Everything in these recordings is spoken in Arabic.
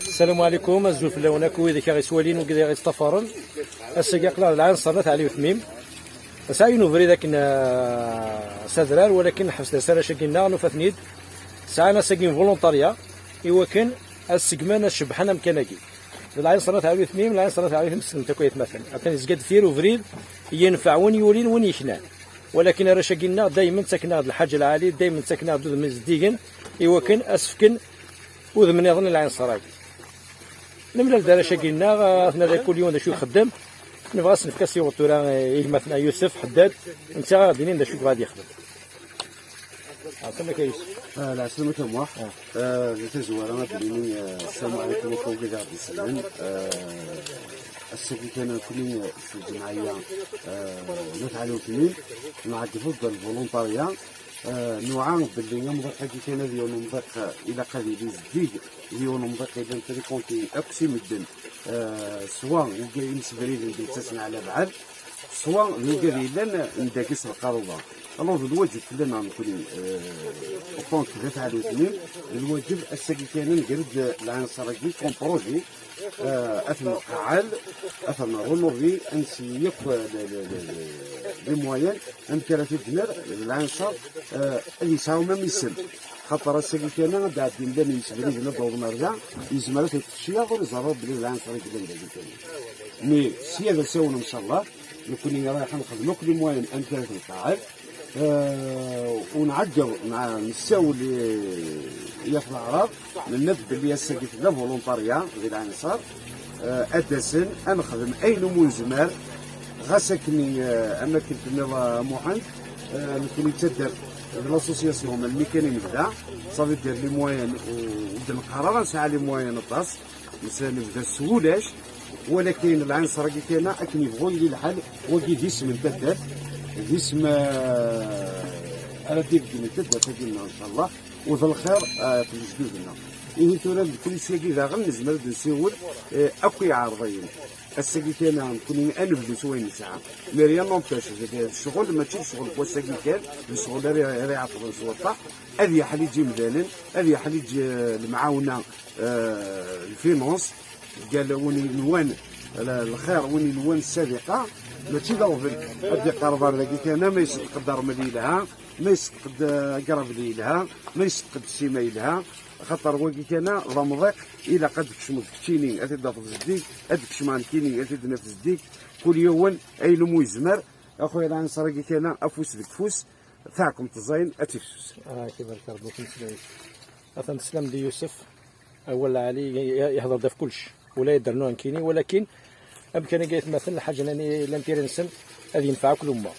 السلام عليكم. الزول في اللونة كوي كي غيسوالين وكذا غيستفرن الساقي قلال العين صرنات عليه وثميم ساينو فري ذاك سادرار ولكن حبس سالا شاكينا نوفاتنيد ساعنا ساقين فولونتاريا إوا كان السقمان الشبحانة مكانكي العين صرنات عليه وثميم العين صرنات عليه مسلم تكويت مثلا عطاني زقاد فير وفريد ينفع وين يولين وين يشنان ولكن راه شاكينا دايما ساكنه الحاج العالي دايما ساكنه ضد من الزديقن إوا كان اسفكن وذمن يظن العين صراكي نملا دار شاكينا اثنا كل يوم شو خدام نبغى نسلف كاسي وطورا يجمعنا يوسف حداد انت غاديين دا شو غادي يخدم عطنا كيس لا سلامتكم واح تزوار انا بديني السلام عليكم وكوكي دار السلام السكي كان كلين في الجمعيه نتعلم كلين مع تفضل الفولونتاريا نوعان باللي يمضي حاجه كان ديال نمضي الى قليل جديد ديال نمضي اذا تريكونتي اكسي مدن سواء وكاين سبريد اللي تسمع على بعض سواء وكاين لنا نداكس القروضه الوغ الواجب لنا نكون كونت غير على الاثنين الواجب السكي كان نقرد العنصر كي كون بروجي اثنا قاعد اثنا رونوفي انسيق لي موين ام كراتي دينار العنصر اللي يساوي ما يسل خاطر السكي كان بعد ندير يسبري لنا دور نرجع يزمرت الشيا غير زرب بلي العنصر كذا مي سي هذا سوون ان شاء الله نكون رايح نخدموا كل موين ام كراتي قاعد ونعجر مع نساو اللي ياخذ الاعراض من نبدا اللي الساقي لا فولونتاريا غير عنصر ادسن نخدم اي نمو زمار غاسكني اما كنت محمد نكون يتدر لاسوسياسيون الميكانيك بدا صافي دير لي موين ودير القرار نسعى لي موين الطاس نبدا السهولاش ولكن العنصر كي كان اكن يبغوا لي الحل وكي ديسم البدات ديسم انا دير كي تبدا تجينا ان شاء الله وفي الخير في جدودنا إيه تولد كل شيء كذا غير نزمر نسول أكو عارضين الساقي كان نكون أنبدو سوين ساعة مريم نونتاش الشغل ما تشوف شغل كوا الساقي كان الشغل راه يعطل السلطة هذه حال يجي مدالن هذه حال يجي المعاونة الفينونس قال وين نوان الخير وين نوان السابقة ماشي ضوفل هذه قرضار ذاك كان ما يقدر مليلها ما يسقد قرب ليلها ما يسقد سيمايلها خاطر وكي كان رمضان الى قد كشمت كتيني اتدا في الزديك ادكشمان كيني اتدا في الزديك كل يوم اي لمو يزمر اخويا العنصر كي كان افوس ديك فوس تاعكم تزاين اتفسوس كيبارك ربك نسلم اثن نسلم دي يوسف ولا علي يهضر في كلش ولا يدير نوع كيني ولكن امكاني قالت مثلا الحاجه انني لم تير نسم هذه ينفع كل امه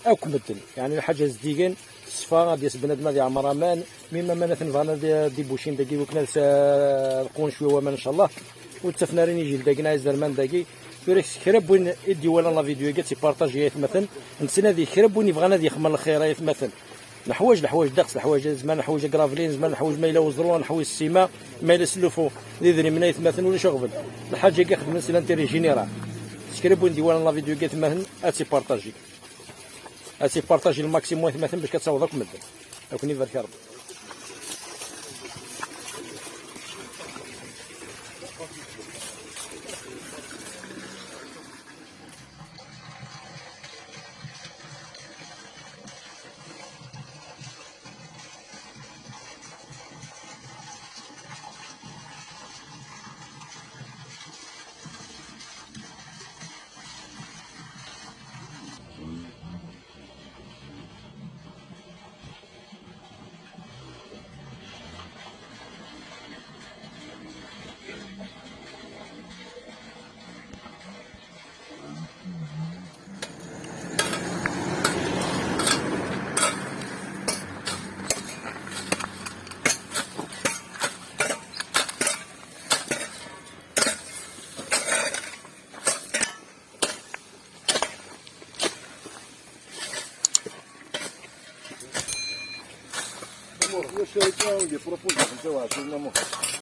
او كمدن يعني الحاجه زديقين الصفا ديال بنادم ديال عمر امان مما ما نتنفعنا دي بوشين داكي وكنا القون شويه وما ان شاء الله والتفنارين يجي داكنا زرمان داكي يوريك خرب وين يدي ولا لا فيديو قالت بارطاجيات مثلا نسنا ذي خرب وين يبغى نادي يخمر الخيرات مثلا الحوايج داقس الحوايج زمان الحوايج كرافلين زمان الحوايج ما الا وزرون الحوايج السيما ما الا سلفوا ذي منايث مثلا ولا شغل الحاجه كيخدم السي لانتيري جينيرال سكريب وين دي ولا لا فيديو قالت مثلا اتي بارطاجي الماكسيموم مثلا باش كتصاوب داك المده كوني بارك ربي Io scelgo di proporre,